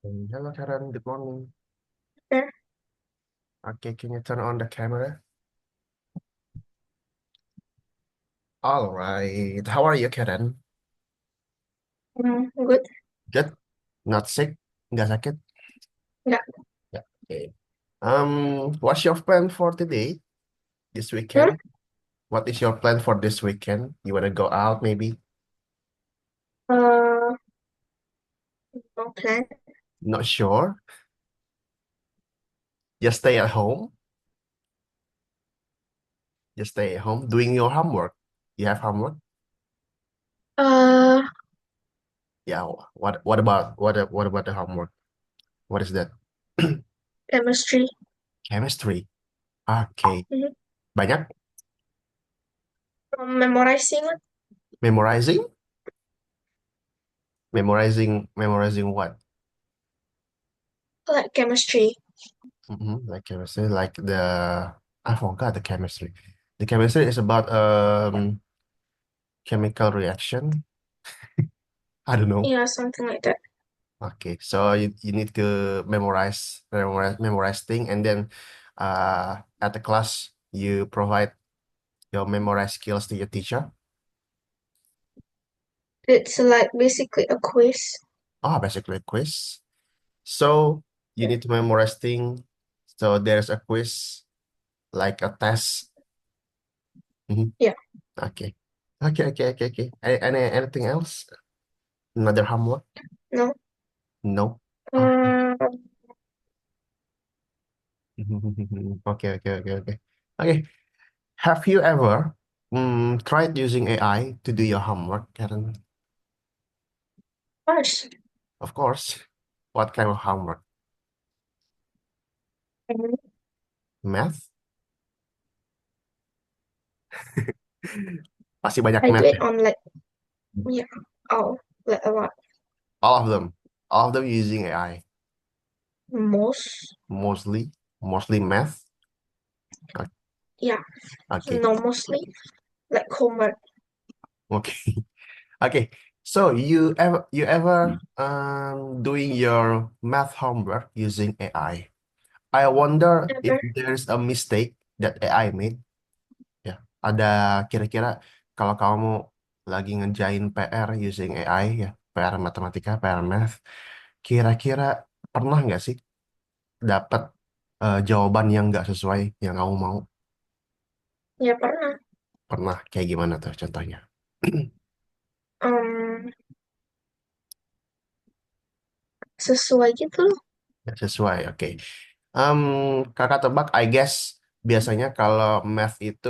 Hello, Karen. Good morning. Yeah, Okay, can you turn on the camera? All right. How are you, Karen? good. Good. Not sick? Nggak sakit? Nggak. Yeah. Okay. What's your plan for today, this Hmm? weekend? What is your plan for this weekend? You wanna go out, maybe? Uh, no plan. Not sure. Just stay at home. Just stay at home doing your homework. You have homework? Uh, Yeah. What about the homework? What is that? chemistry. Chemistry. Okay. Mhm. Banyak? Memorizing it, Memorizing? Memorizing what? like chemistry. Like chemistry, like I forgot the chemistry. The chemistry is about chemical reaction. I don't know. Yeah, something like that. Okay, so you need to memorize thing, and then at the class you provide your memorized skills to your teacher. It's like basically a quiz. Oh, basically a quiz. So you Yeah. need to memorize thing. So there's a quiz like a test. Mhm. Yeah. Okay. Okay. Anything else? Another homework? No. No. Okay. Uh, Okay. Okay. Have you ever tried using AI to do your homework, Karen? first. Of course. What kind of homework? Mhm. Math? Pasti banyak I do math it ya? on like, yeah. Oh, like a lot. All of them. All of them using AI. Most. Mostly. Mostly math. O- Yeah. Okay. No, mostly like homework. Okay. Okay. So you ever doing your math homework using AI? I wonder if Ever. there's a mistake that AI made. Ya, ada kira-kira kalau kamu lagi ngerjain PR using AI ya, PR matematika, PR math, kira-kira pernah nggak sih dapat jawaban yang nggak sesuai yang kamu mau? Ya pernah. Pernah kayak gimana tuh contohnya? Um, sesuai gitu loh. Nggak sesuai, oke. Em, Kakak tebak, I guess biasanya kalau math itu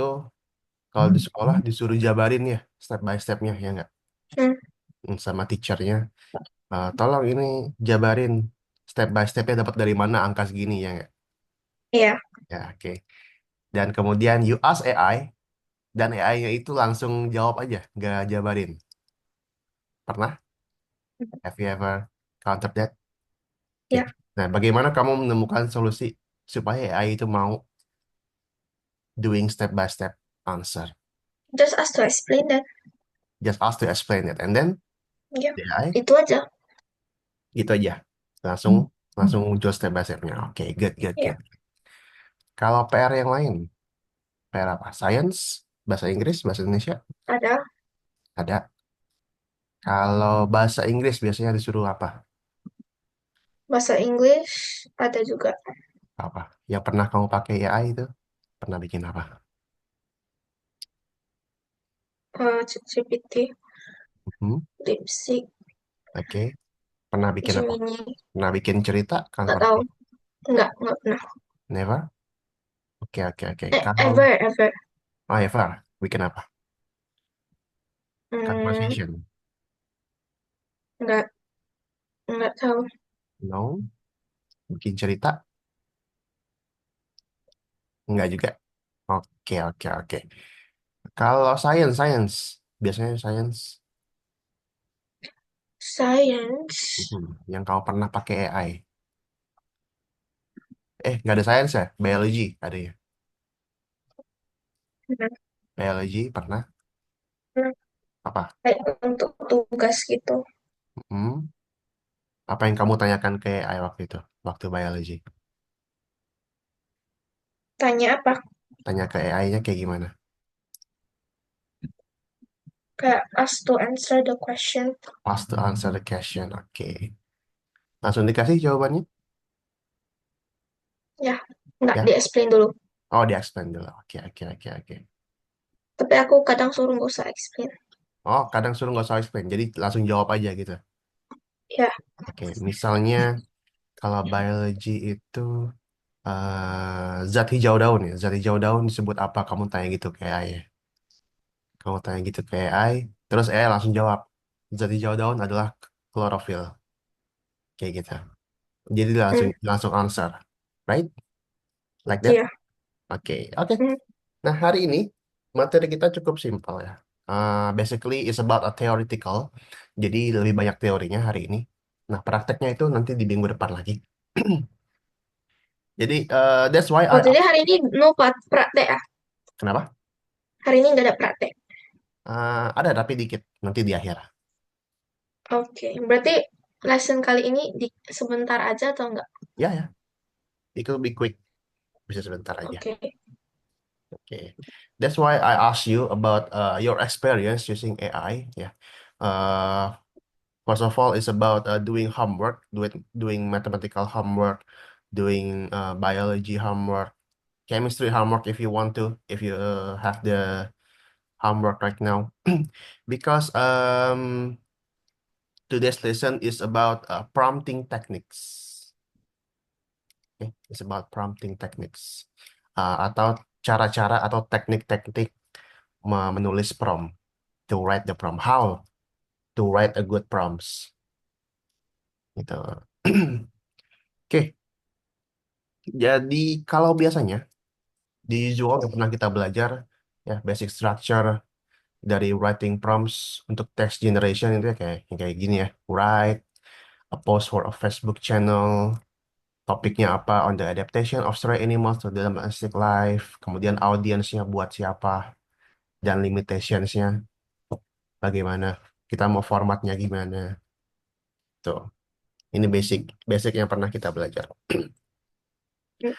kalau di sekolah disuruh jabarin ya step by stepnya ya nggak. Hmm. Sama teachernya. Tolong ini jabarin step by stepnya dapat dari mana angka segini ya nggak? Iya. Ya, oke. Dan kemudian you ask AI dan AI-nya itu langsung jawab aja, nggak jabarin. Pernah? Have you ever countered that? Oke. Ya. Nah, bagaimana kamu menemukan solusi supaya AI itu mau doing step by step answer? Just ask to explain that. Just ask to explain it, and then Ya. the AI Itu aja. gitu aja. Langsung langsung muncul step by stepnya. Oke, good. Ya. Kalau PR yang lain, PR apa? Science, bahasa Inggris, bahasa Indonesia, Ada. ada. Kalau bahasa Inggris biasanya disuruh apa? Bahasa Inggris ada juga. Apa? Yang pernah kamu pakai AI itu? Pernah bikin apa? ChatGPT, Hmm, DeepSeek, oke. Pernah bikin apa? Gemini. Pernah bikin cerita Nggak tahu. konversi? Nggak pernah. Never? Oke. Kalau Ever. ever, bikin apa? Hmm, Conversation? nggak, nggak tahu. No. Bikin cerita? Enggak juga. Oke. Kalau science, biasanya science. Science. Yang kamu pernah pakai AI. Nggak ada science ya? Biology ada ya? Nah, Biology pernah? nah, Apa? kayak untuk tugas gitu. Hmm. Apa yang kamu tanyakan ke AI waktu itu, waktu biology? Tanya apa? Tanya ke AI-nya kayak gimana? Kayak ask to answer the question. Ask to answer the question. Oke. Langsung dikasih jawabannya? Ya, nggak Ya. di-explain dulu. Oh, di explain dulu. Oke, oke, oke, oke. Tapi aku kadang suruh nggak usah explain. Oh, kadang suruh nggak usah explain. Jadi langsung jawab aja gitu. Ya, Oke, misalnya kalau biology itu zat hijau daun ya. Zat hijau daun disebut apa? Kamu tanya gitu ke AI ya. Kamu tanya gitu ke AI, terus AI langsung jawab. Zat hijau daun adalah klorofil. Kayak gitu. Jadi langsung hmm, langsung answer. Right? Like that? iya. Oke, oke. Hmm. Nah, hari ini materi kita cukup simpel ya. Basically, it's about a theoretical. Jadi lebih banyak teorinya hari ini. Nah, prakteknya itu nanti di minggu depan lagi. Jadi, that's why Oh, I jadi ask. hari ini no praktek ya? Kenapa? Hari ini nggak ada praktek. Ada tapi dikit. Nanti di akhir. Oke, berarti lesson kali ini sebentar aja atau enggak? Ya, ya. Itu lebih quick. Bisa sebentar aja. Oke. Oke. That's why I ask you about your experience using AI. Ya. Uh, First of all, it's about doing homework, doing mathematical homework, doing biology homework, chemistry homework if you want to, if you have the homework right now. Because today's lesson is about prompting techniques. Okay? It's about prompting techniques. Atau cara-cara atau teknik-teknik menulis prompt, to write the prompt, how to write a good prompts. Gitu. Oke, jadi kalau biasanya di usual yang pernah kita belajar ya basic structure dari writing prompts untuk text generation itu ya kayak yang kayak gini ya. Write a post for a Facebook channel, topiknya apa, on the adaptation of stray animals to the domestic life, kemudian audiensnya buat siapa dan limitationsnya bagaimana, kita mau formatnya gimana. Tuh, ini basic basic yang pernah kita belajar. Hmm.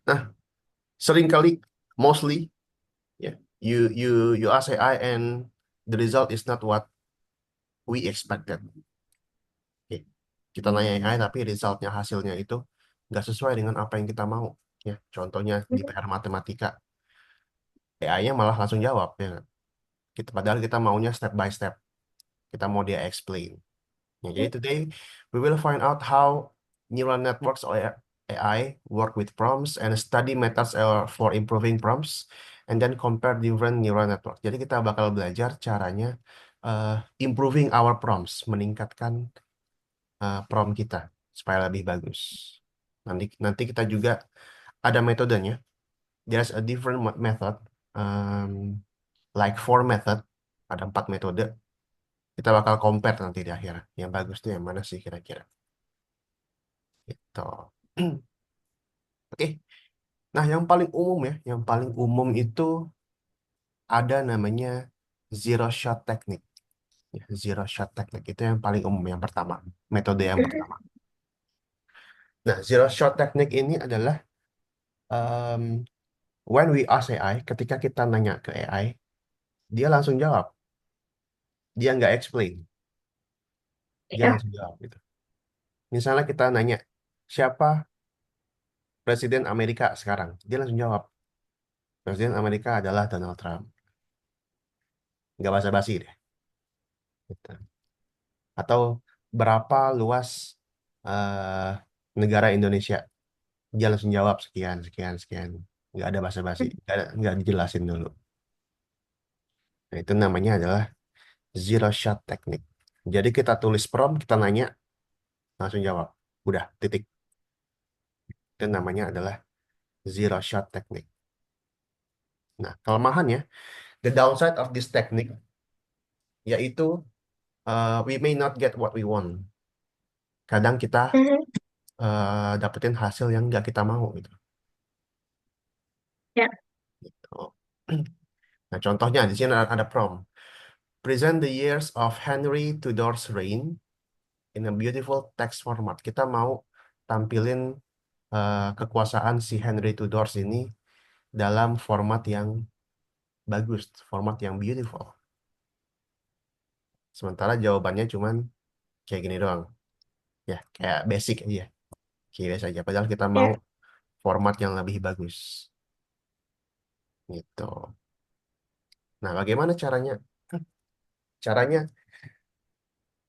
Nah, seringkali mostly ya you ask AI and the result is not what we expected. Oke. Kita nanya AI tapi resultnya hasilnya itu nggak sesuai dengan apa yang kita mau. Ya, contohnya di PR matematika, AI-nya malah langsung jawab ya nggak? Padahal kita maunya step by step. Kita mau dia explain. Ya, jadi today we will find out how neural networks or AI work with prompts and study methods for improving prompts and then compare different neural networks. Jadi kita bakal belajar caranya uh, improving our prompts, meningkatkan prompt kita supaya lebih bagus. Nanti nanti kita juga ada metodenya. There's a different method, um, like four method. Ada 4 metode. Kita bakal compare nanti di akhir. Yang bagus tuh yang mana sih kira-kira? Gitu. Oke. Nah, yang paling umum ya, yang paling umum itu ada namanya zero shot technique. Ya, zero shot technique itu yang paling umum yang pertama, metode yang pertama. Nah, zero shot technique ini adalah um, when we ask AI, ketika kita nanya ke AI, dia langsung jawab. Dia nggak explain, dia Ya. langsung jawab gitu. Misalnya kita nanya, siapa presiden Amerika sekarang? Dia langsung jawab, presiden Amerika adalah Donald Trump. Nggak basa-basi deh. Gitu. Atau berapa luas eh, negara Indonesia? Dia langsung jawab sekian, sekian, sekian. Nggak ada basa-basi, nggak dijelasin dulu. Nah, itu namanya adalah zero shot technique. Jadi kita tulis prompt, kita nanya, langsung jawab. Udah, titik. Itu namanya adalah zero shot technique. Nah, kelemahannya, the downside of this technique, yaitu we may not get what we want. Kadang kita Mhm. dapetin hasil yang nggak kita mau gitu. Ya. Oh. Nah, contohnya di sini ada prompt. Present the years of Henry Tudor's reign in a beautiful text format. Kita mau tampilin kekuasaan si Henry Tudors ini dalam format yang bagus, format yang beautiful. Sementara jawabannya cuman kayak gini doang. Ya, kayak basic aja. Kayak biasa aja. Padahal kita Ya, mau format yang lebih bagus. Gitu. Nah, bagaimana caranya? Caranya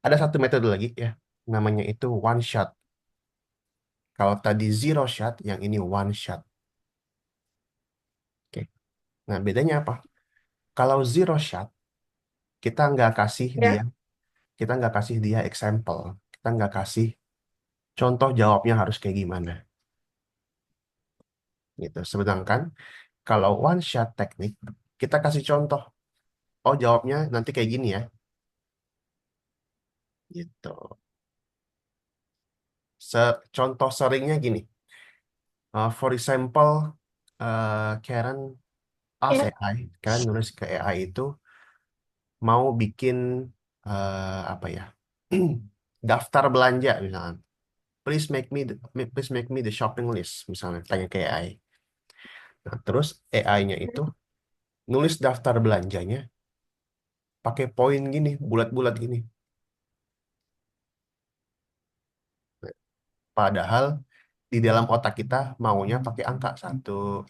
ada satu metode lagi ya. Namanya itu one shot. Kalau tadi zero shot, yang ini one shot. Oke. Nah, bedanya apa? Kalau zero shot, kita nggak kasih dia, ya, kita nggak kasih dia example. Kita nggak kasih contoh jawabnya harus kayak gimana. Gitu. Sedangkan kalau one shot teknik, kita kasih contoh. Oh, jawabnya nanti kayak gini ya. Gitu. Contoh seringnya gini. For example, Karen ask ya. AI, Karen nulis ke AI itu mau bikin apa ya? Daftar belanja misalnya. Please make me the shopping list misalnya tanya ke AI. Nah, terus AI-nya itu nulis daftar belanjanya pakai poin gini, bulat-bulat gini. Nah, padahal di dalam otak kita maunya pakai angka satu,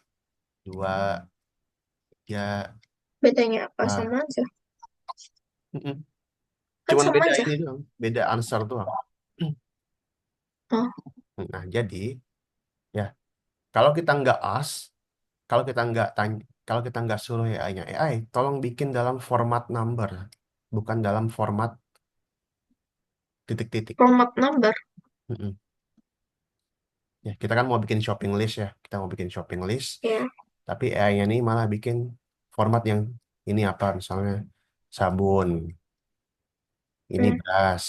dua, tiga. Bedanya apa? Ah, Sama aja. mm-mm. Kan Cuman sama beda aja. ini doang, beda answer doang. Oh, Nah, jadi ya kalau kita nggak kalau kita nggak tanya, kalau kita nggak suruh AI-nya, AI, tolong bikin dalam format number, bukan dalam format titik-titik. format number. Mm-mm. Ya, kita kan mau bikin shopping list ya, kita mau bikin shopping list, Ya, tapi AI-nya ini malah bikin format yang ini apa, misalnya sabun, ini hmm. beras,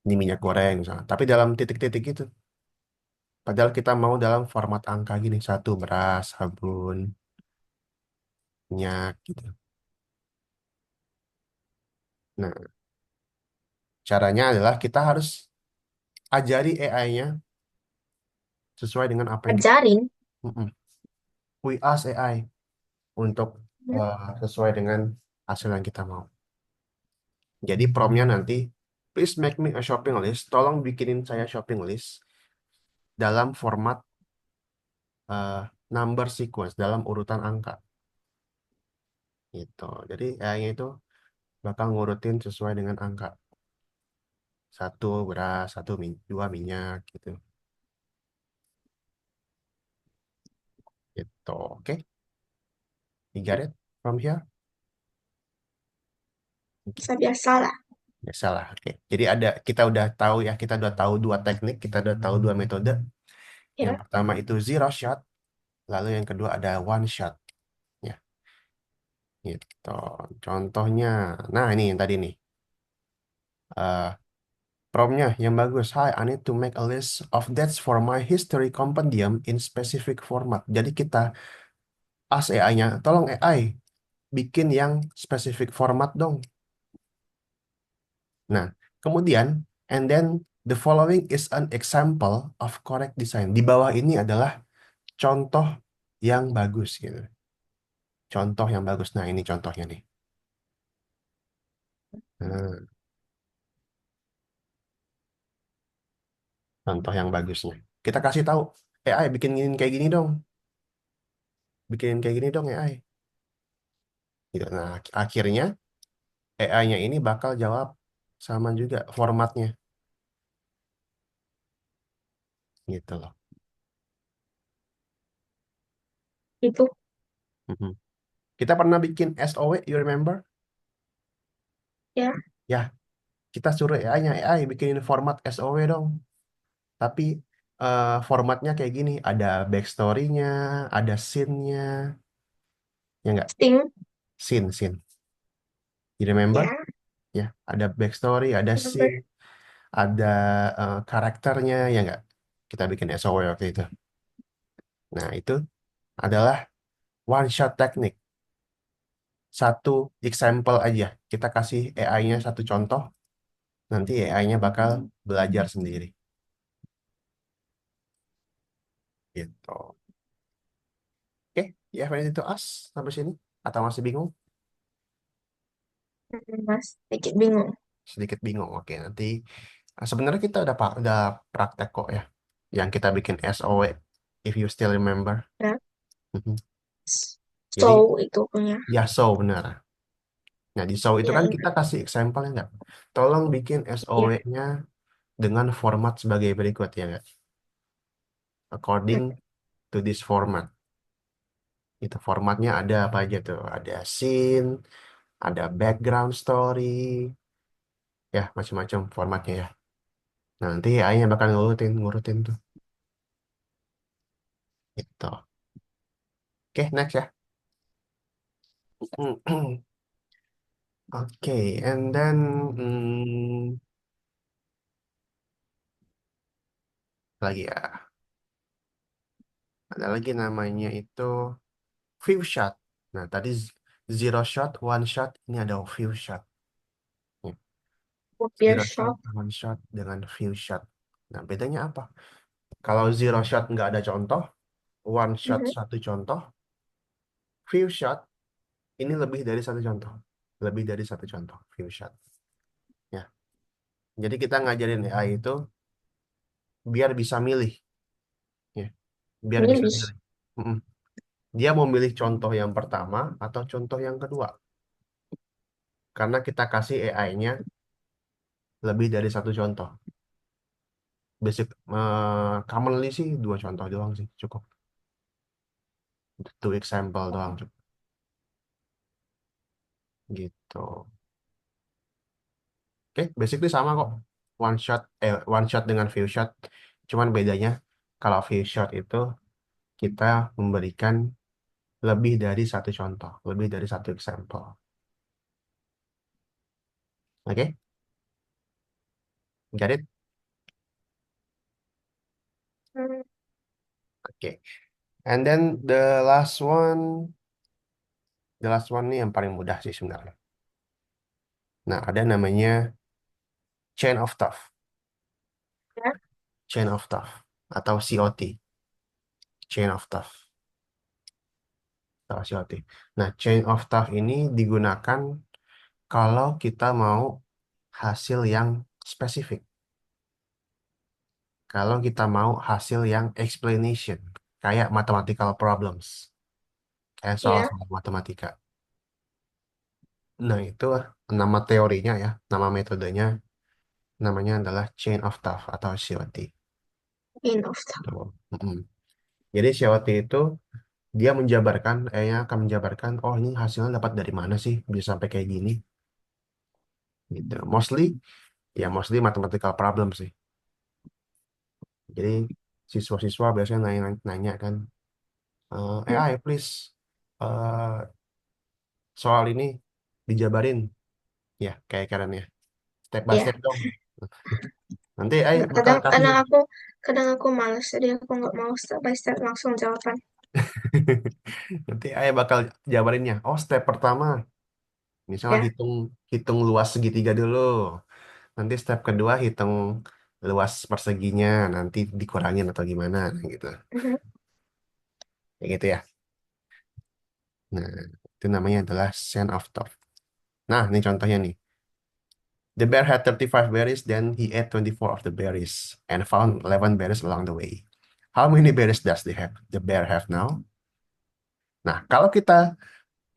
ini minyak goreng, misalnya. Tapi dalam titik-titik itu, padahal kita mau dalam format angka gini, satu beras, sabun, minyak, gitu. Nah, caranya adalah kita harus ajari AI-nya sesuai dengan apa yang kita. Ajarin. Mm-mm. We ask AI untuk Hmm. sesuai dengan hasil yang kita mau. Jadi promptnya nanti, please make me a shopping list. Tolong bikinin saya shopping list dalam format eh, number sequence, dalam urutan angka. Gitu. Jadi AI-nya itu bakal ngurutin sesuai dengan angka. Satu beras, dua minyak, gitu. Gitu. Oke, you got it from here? Oke. Biasa-biasa lah. Ya salah. Oke. Jadi kita udah tahu ya, kita udah tahu dua teknik, kita udah tahu dua metode. Yang Ya, pertama itu zero shot, lalu yang kedua ada one shot. Ya, gitu. Contohnya, nah ini yang tadi nih. eh Promptnya yang bagus. Hi, I need to make a list of dates for my history compendium in specific format. Jadi kita ask AI-nya, tolong AI bikin yang spesifik format dong. Nah, kemudian, and then the following is an example of correct design. Di bawah ini adalah contoh yang bagus gitu. Contoh yang bagus. Nah, ini contohnya nih. Nah, contoh yang bagusnya. Kita kasih tahu, AI bikin kayak gini dong. Bikin kayak gini dong AI. Gitu. Nah, akhirnya AI-nya ini bakal jawab sama juga formatnya. Gitu loh. itu. Mhm. Kita pernah bikin SOW, you remember? Ya, Ya, kita suruh AI-nya, AI bikinin format SOW dong. Tapi formatnya kayak gini, ada backstory-nya, ada scene-nya, ya nggak? Sting. Scene. You remember? Ya, Ya, ada backstory, ada remember. scene, ada karakternya, ya nggak? Kita bikin SOW waktu itu. Nah, itu adalah one shot teknik. Satu example aja. Kita kasih AI-nya satu contoh, Nanti AI-nya bakal belajar sendiri. Gitu. Oke, you have anything to ask sampai sini? Atau masih bingung? Mas, sedikit bingung. Sedikit bingung. Oke, nanti sebenarnya kita udah praktek kok ya. Yang kita bikin SOW, if you still remember. Ya, Mhm. so Jadi, itu punya. ya so benar. Nah, di show itu Ya, kan ini. kita kasih example enggak? Tolong bikin Ya. SOW-nya dengan format sebagai berikut ya enggak? Hmm. According to this format. Itu formatnya ada apa aja tuh? Ada scene, ada background story, ya macam-macam formatnya ya. Nah, nanti AI-nya bakal ngurutin tuh. Gitu. Oke, next ya. Oke, and then lagi ya. Ada lagi namanya itu view shot. Nah, tadi zero shot, one shot, ini ada view shot. Ya, Beer zero shot, shop. one shot dengan view shot. Nah, bedanya apa? Kalau zero shot nggak ada contoh, one shot Mhm. satu contoh, view shot ini lebih dari satu contoh. Lebih dari satu contoh, view shot. Ya. Jadi kita ngajarin AI itu biar bisa milih. Ya. Biar bisa Milih. milih. Mm-mm. Dia mau milih contoh yang pertama atau contoh yang kedua. Karena kita kasih AI-nya lebih dari satu contoh. Basic, commonly sih dua contoh doang sih cukup. Two example doang cukup. Gitu. Oke, basically sama kok. One shot dengan few shot. Cuman bedanya kalau few shot itu kita memberikan lebih dari satu contoh, lebih dari satu example. Oke, get it? Hmm. Oke. And then the last one nih yang paling mudah sih sebenarnya. Nah, ada namanya chain of thought, Ya. chain of thought atau COT, chain of thought, atau COT. Nah, chain of thought ini digunakan kalau kita mau hasil yang spesifik. Kalau kita mau hasil yang explanation, kayak mathematical problems, kayak Ya. soal-soal matematika. Nah, itu nama teorinya ya, nama metodenya namanya adalah chain of thought atau COT. Enough. Tuh. Mm-mm. Jadi COT itu dia menjabarkan, nya akan menjabarkan, oh ini hasilnya dapat dari mana sih bisa sampai kayak gini, gitu. Mostly mathematical problem sih. Jadi siswa-siswa biasanya nanya kan, Hmm. AI please, eh, soal ini dijabarin, ya kayak keren ya, step by Ya. step dong. Nanti AI Nah, bakal kadang kasih. kadang aku malas, jadi aku nggak mau step by step langsung jawaban. Nanti AI bakal jabarinnya. Oh, step pertama, misalnya Ya. hitung hitung luas segitiga dulu. Nanti step kedua hitung luas perseginya, nanti dikurangin atau gimana, nah, gitu. Mhm. Kayak gitu ya. Nah, itu namanya adalah scent of thought. Nah, ini contohnya nih. The bear had 35 berries, then he ate 24 of the berries and found 11 berries along the way. How many berries does the bear have now? Nah, kalau kita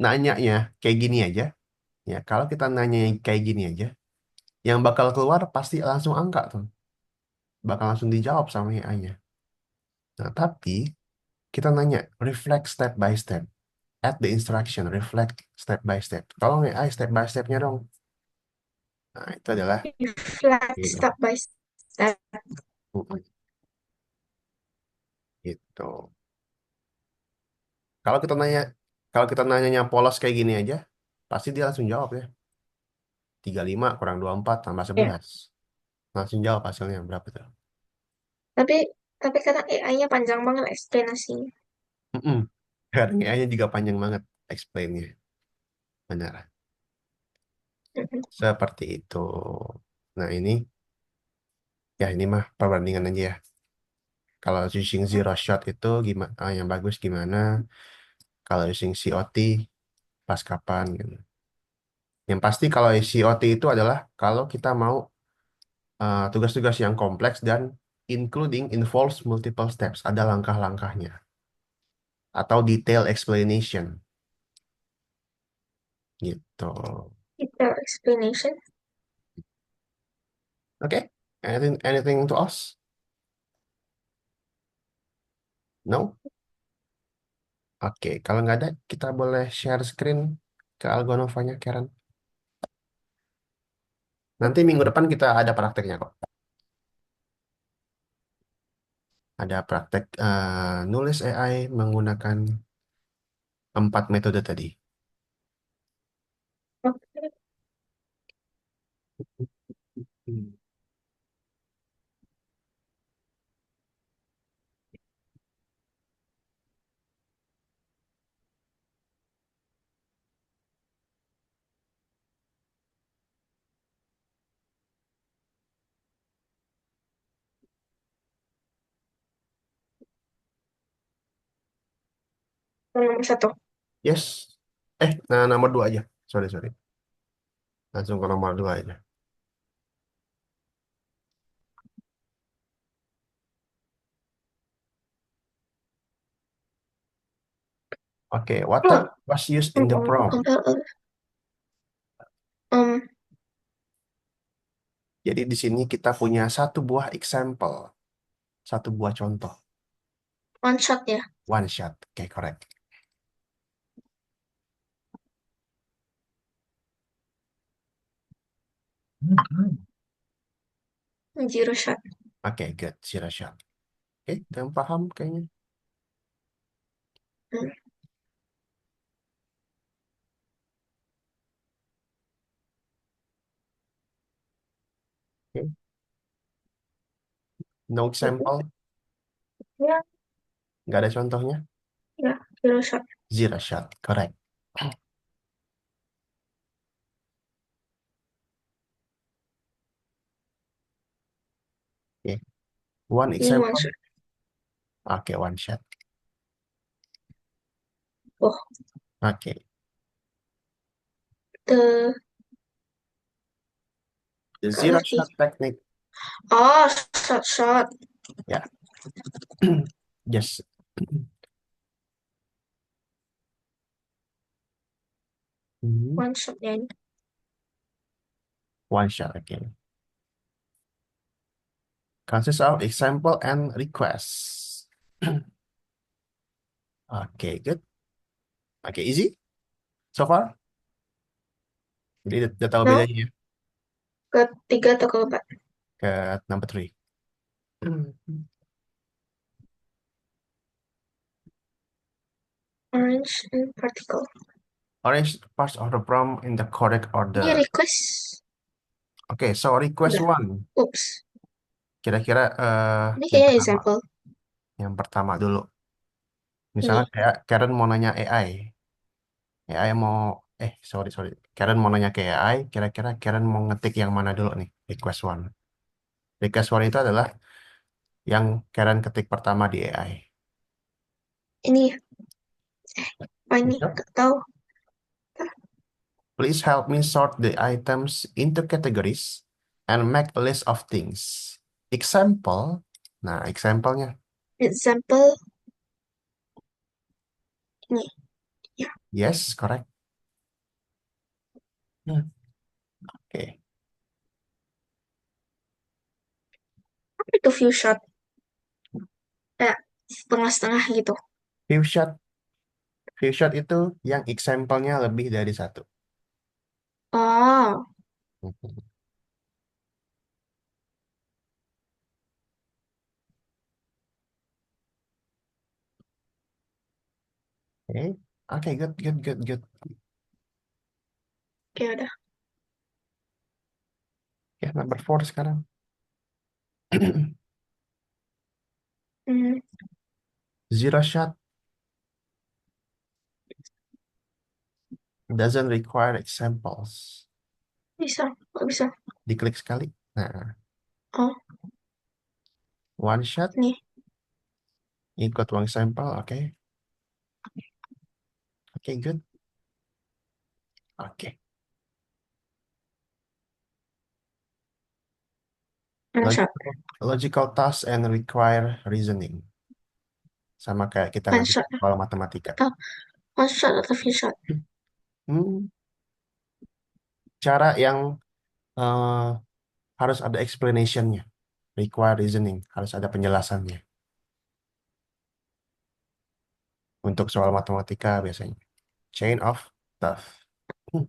nanyanya kayak gini aja, ya, kalau kita nanya kayak gini aja, yang bakal keluar pasti langsung angka tuh. Bakal langsung dijawab sama AI-nya. Nah, tapi kita nanya, reflect step by step. Add the instruction, reflect step by step. Tolong AI step by stepnya dong. Nah, itu adalah Flat gitu. step by step. Mm-mm. Gitu. Kalau kita nanya, kalau kita nanyanya polos kayak gini aja, pasti dia langsung jawab ya. 35 kurang 24 tambah Ya. 11. Langsung jawab hasilnya berapa tuh. Tapi tapi kadang AI-nya panjang banget eksplanasinya. Mm-mm. Kadang AI-nya juga panjang banget explain-nya. Benar. Mhm. Seperti itu. Nah ya ini mah perbandingan aja ya. Kalau using zero shot itu gimana, yang bagus gimana? Kalau using COT pas kapan gitu. Yang pasti kalau COT itu adalah kalau kita mau tugas-tugas yang kompleks dan including involves multiple steps, ada langkah-langkahnya atau detail explanation gitu. Detail explanation. Oke, anything to us? No? Oke, kalau nggak ada, kita boleh share screen ke Algonovanya, Karen. Nanti minggu depan kita ada prakteknya kok. Ada praktek nulis AI menggunakan 4 metode tadi. Oke. Hmm. Nomor satu. Yes. Nah nomor 2 aja. Sorry, sorry. Langsung ke nomor 2 aja. Oke, what Oh, type was used in the prompt? compile all. Um, Jadi di sini kita punya satu buah example, satu buah contoh, one shot ya. one shot. Oke, correct. Zero shot. Oke, good. Zero shot. Oke, yang paham kayaknya. Hmm. Oke. No example, Ya, nggak ada contohnya. ya, zero shot. Zero shot, correct. Oke, one Ini one example. shot. Oke, one shot. Oh, Oke, the the gak zero ngerti. shot technique. Oh, shot shot. Ya, yes. Hmm, One shot ya ini. one shot. Oke. Consists of example and requests. Oke, good. Oke, easy so far. Jadi udah tahu No, bedanya ya ketiga atau keempat. ke number three. Orange and particle. Arrange parts of the prompt in the correct Ini order. request. Oke, so request Udah. one. Oops. Kira-kira Ini yang kayaknya pertama. example. Yang pertama dulu. Misalnya Ini. kayak Karen mau nanya AI. AI mau, sorry, sorry. Karen mau nanya ke AI, kira-kira Karen mau ngetik yang mana dulu nih? Request one. Request one itu adalah yang Karen ketik pertama di AI. Ini. Apa ini? Yep. Gak tahu. Please help me sort the items into categories and make a list of things. Example. Nah, example-nya. Example. Ini. Ya. Yes, correct. Hmm. Oke. Apa itu few shot? Kayak setengah-setengah gitu. Few shot. Few shot itu yang example-nya lebih dari satu. Oh. Mhm. Oke. Oke, good, good, good, good. Oke, udah. Ya, number four sekarang. Hmm, Zero shot doesn't require examples. bisa. Gak bisa. Diklik sekali. Nah, Oh, one shot, nih. ikut uang sampel, oke. Oke, good. Oke. One shot. Logical task and require reasoning. Sama kayak kita One nanti shot. soal matematika. Atau one shot atau few shot. Hmm, cara yang eh, harus ada explanation-nya. Require reasoning. Harus ada penjelasannya. Untuk soal matematika biasanya. Chain of thought. Hmm,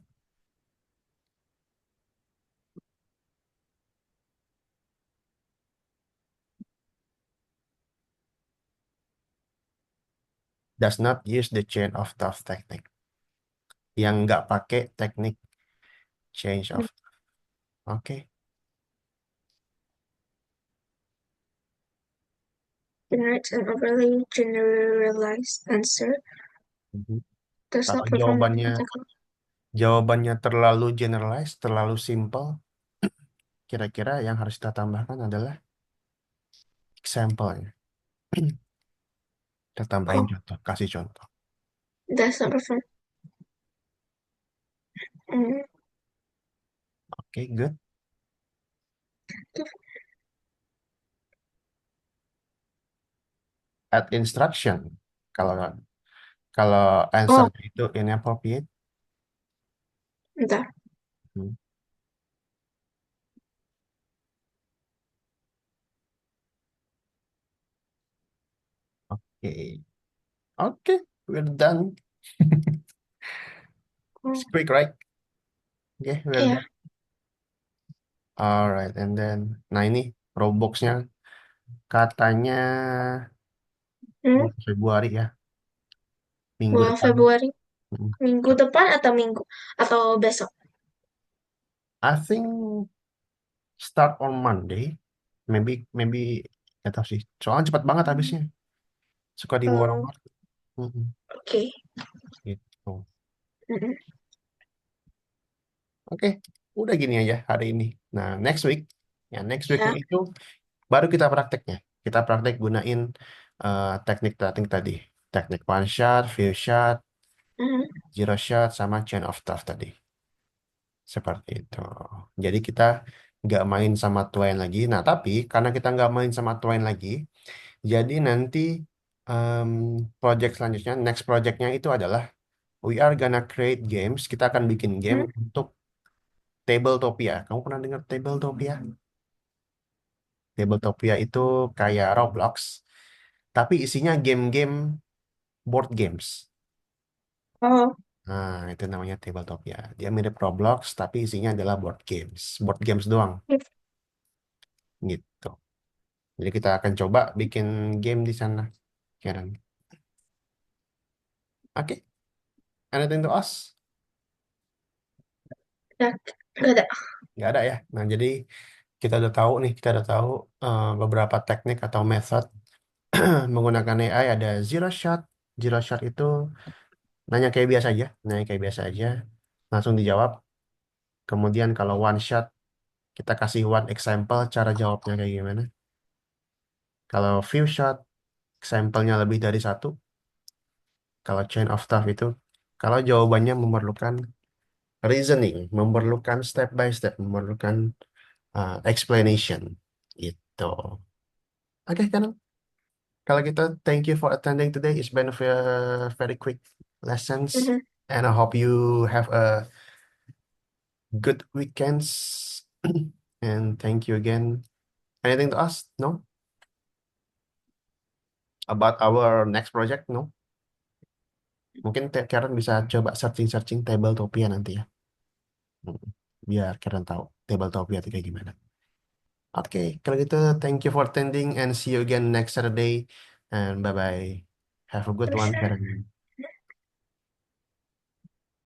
Does not use the chain of thought technique. Yang nggak pakai teknik change Hmm. of. Oke. Generates an overly generalized answer. Mhm. Does Kalau not perform mathematical. jawabannya terlalu generalized, terlalu simple, kira-kira yang harus kita tambahkan adalah example-nya. Kita tambahin Oh, contoh, kasih contoh. does not perform. Hmm. Oke, good. Add instruction. Kalau kalau answer Oh, itu inappropriate. bentar. Hmm, Oke. Oke, we're done. Oh, It's quick, right? Oke, we're iya. done. Alright, and then, nah ini Roblox-nya katanya Hmm. bulan Februari ya, minggu Bulan depan. Februari. Hmm. Minggu depan atau minggu? Atau besok? I think start on Monday, maybe maybe nggak tahu sih. Soalnya cepat banget habisnya, suka dibawa Oh, orang. Hmm, oke. gitu. Mm-mm. Oke, udah gini aja hari ini. Nah, next weeknya Ya. itu baru kita prakteknya. Kita praktek gunain teknik-teknik tadi. Teknik one shot, few shot, Mhm. zero shot, sama chain of thought tadi. Seperti itu. Jadi kita nggak main sama Twain lagi. Nah, tapi karena kita nggak main sama Twain lagi, jadi nanti em, project selanjutnya, next projectnya itu adalah we are gonna create games. Kita akan bikin game Mhm. untuk Tabletopia. Kamu pernah dengar Tabletopia? Tabletopia itu kayak Roblox, tapi isinya game-game board games. Oh, Nah, itu namanya Tabletopia. Dia mirip Roblox, tapi isinya adalah board games. Board games doang, gitu. Jadi kita akan coba bikin game di sana, Karen. Oke, anything to us? ya. Nggak ada. Nggak ada ya. Nah, jadi kita udah tahu nih, kita udah tahu beberapa teknik atau method menggunakan AI. Ada zero shot. Zero shot itu nanya kayak biasa aja, langsung dijawab. Kemudian kalau one shot, kita kasih one example cara jawabnya kayak gimana. Kalau few shot, sampelnya lebih dari satu. Kalau chain of thought itu, kalau jawabannya memerlukan reasoning, memerlukan step by step, memerlukan explanation. Gitu. Oke, kan? Kalau gitu, thank you for attending today. It's been a very quick lessons, Mhm. and I hope you have a good weekends. And thank you again. Anything to ask? No? About our next project? No? Mungkin Karen bisa coba searching-searching Tabletopia nanti ya. Hmm. Biar Karen tahu Tabletopia itu kayak gimana. Oke, kalau gitu thank you for attending and see you again next Saturday. And bye-bye. Have a good Terus one, ya. Karen.